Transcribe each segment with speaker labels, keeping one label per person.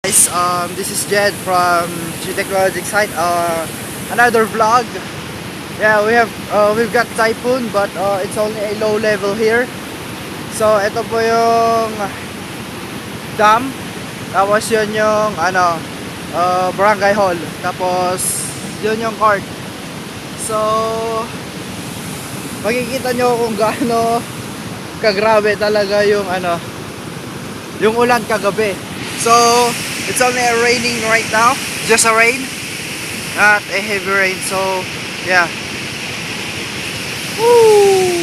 Speaker 1: Guys, this is Jed from G Technologic site. Another vlog. Yeah, we've got typhoon, but it's only a low level here. So ito po yung dam. Tapos yun yung barangay hall. Tapos yun yung court. So makikita nyo kung gaano kagrabe talaga yung yung ulan kagabi. So it's only raining right now, just a rain, not a heavy rain. So yeah. Woo!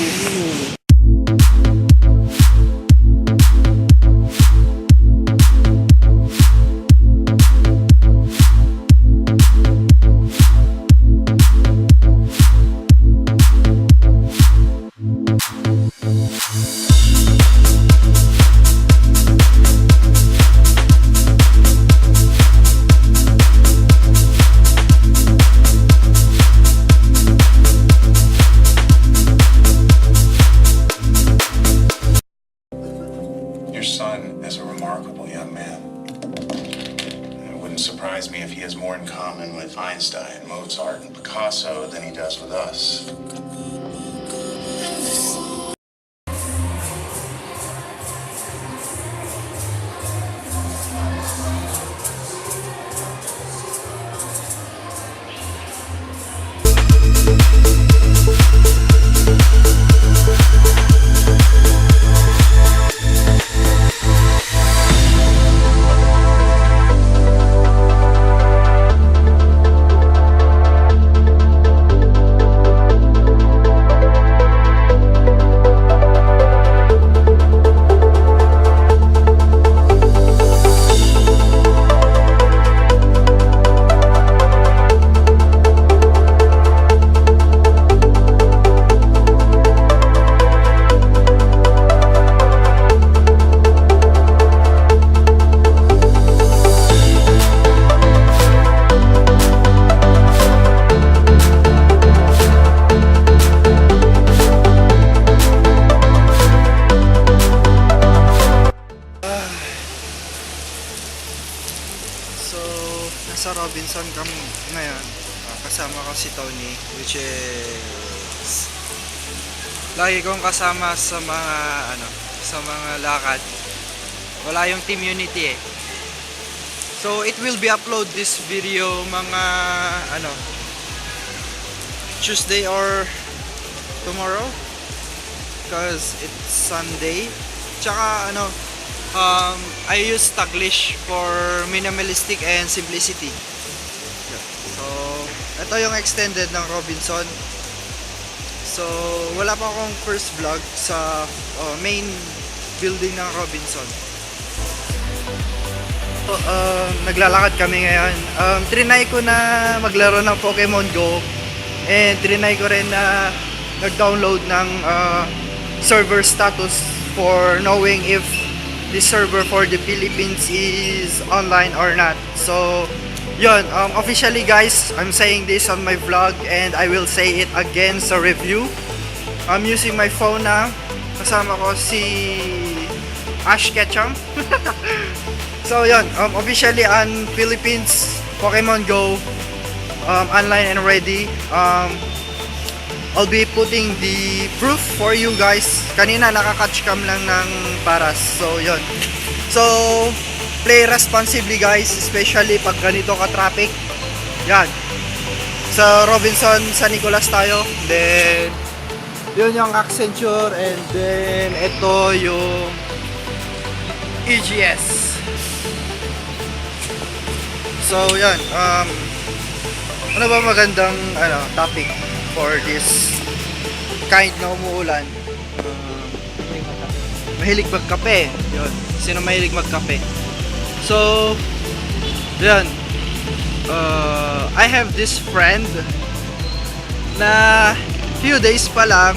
Speaker 2: Son is a remarkable young man. It wouldn't surprise me if he has more in common with Einstein, Mozart, and Picasso than he does with us.
Speaker 1: Sa Robinson kami ngayon, kasama ko si Tony, which is lagi kong kasama sa mga lakad. Wala yung team unity eh. So it will be upload this video mga Tuesday or tomorrow because it's Sunday. Tsaka I use Taglish for minimalistic and simplicity. So, ito yung extended ng Robinson. So, wala pa akong first vlog sa main building ng Robinson. So, naglalakad kami ngayon. Trinay ko na maglaro ng Pokemon Go. And trinay ko rin na nag-download ng server status for knowing if the server for the Philippines is online or not. So yun, officially guys, I'm saying this on my vlog and I will say it again sa review. I'm using my phone now. Kasama ko si Ash Ketchum. So yun, officially on Philippines Pokemon Go online and ready. I'll be putting the proof for you guys. Kanina nakaka-catch cam lang ng Paras. So yun. So play responsibly guys, especially pag ganito ka-traffic. Yan. Sa Robinson, San Nicolas tayo. Then yun yung Accenture and then ito yung EGS. So yan, ano ba magandang topic for this kind na umuulan? Mahilig magkape. Yun. Sino mahilig magkape? So, yan. I have this friend na few days pa lang.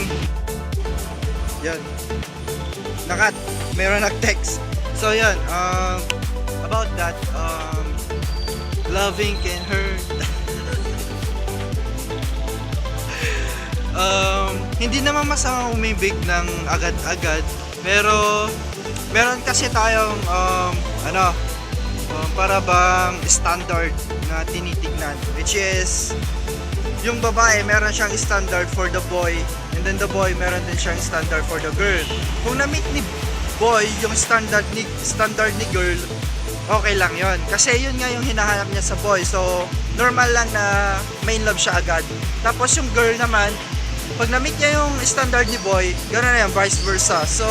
Speaker 1: Yan. Mayroon nag-text. So, yan. About that, loving can hurt. Hindi naman masama umibig ng agad-agad, pero meron kasi tayong para bang standard na tinitignan, which is yung babae meron siyang standard for the boy, and then the boy meron din siyang standard for the girl. Kung na-meet ni boy yung standard ni girl, okay lang yon, kasi yun nga yung hinahanap niya sa boy. So normal lang na main love siya agad. Tapos yung girl naman, pag na-meet niya yung standard ni boy, gano'n na yan, vice versa. So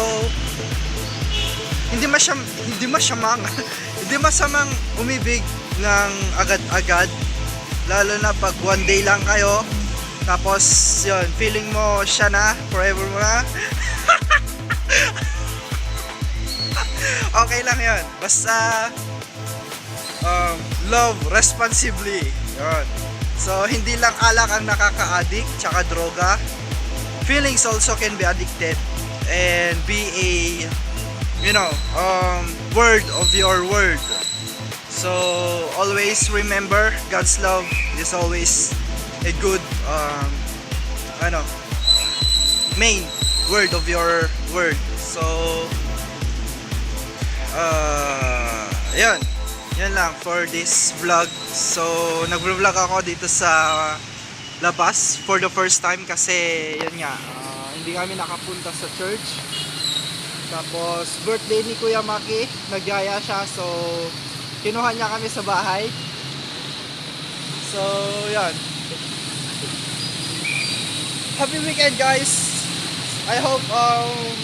Speaker 1: hindi masamang hindi masamang umibig ng agad-agad, lalo na pag one day lang kayo, tapos yun, feeling mo siya na, forever mo na. Okay lang yun, basta love responsibly, yun. So hindi lang alak ang nakaka-addict, tsaka droga. Feelings also can be addicted and be a, you know, word of your word. So always remember, God's love is always a good main word of your word. So yan lang for this vlog. So nag-vlog ako dito sa labas for the first time kasi yun nga, hindi kami nakapunta sa church. Tapos birthday ni Kuya Maki, nagyaya siya, so kinuha niya kami sa bahay. So yan, happy weekend guys. I hope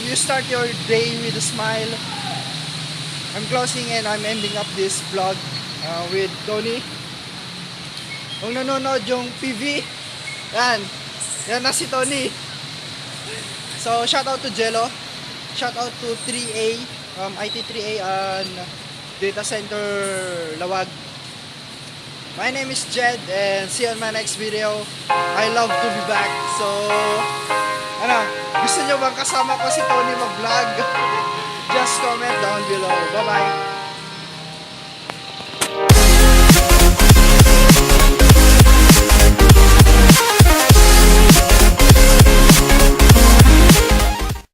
Speaker 1: you start your day with a smile. I'm closing and I'm ending up this vlog with Tony. Kung nanonood yung PV, yan na si Tony. So shout out to Jello, shout out to 3A, IT3A and Data Center Lawag. My name is Jed and see you on my next video. I love to be back. So gusto nyo bang kasama ko si Tony mag-vlog? Just comment down below. Bye bye.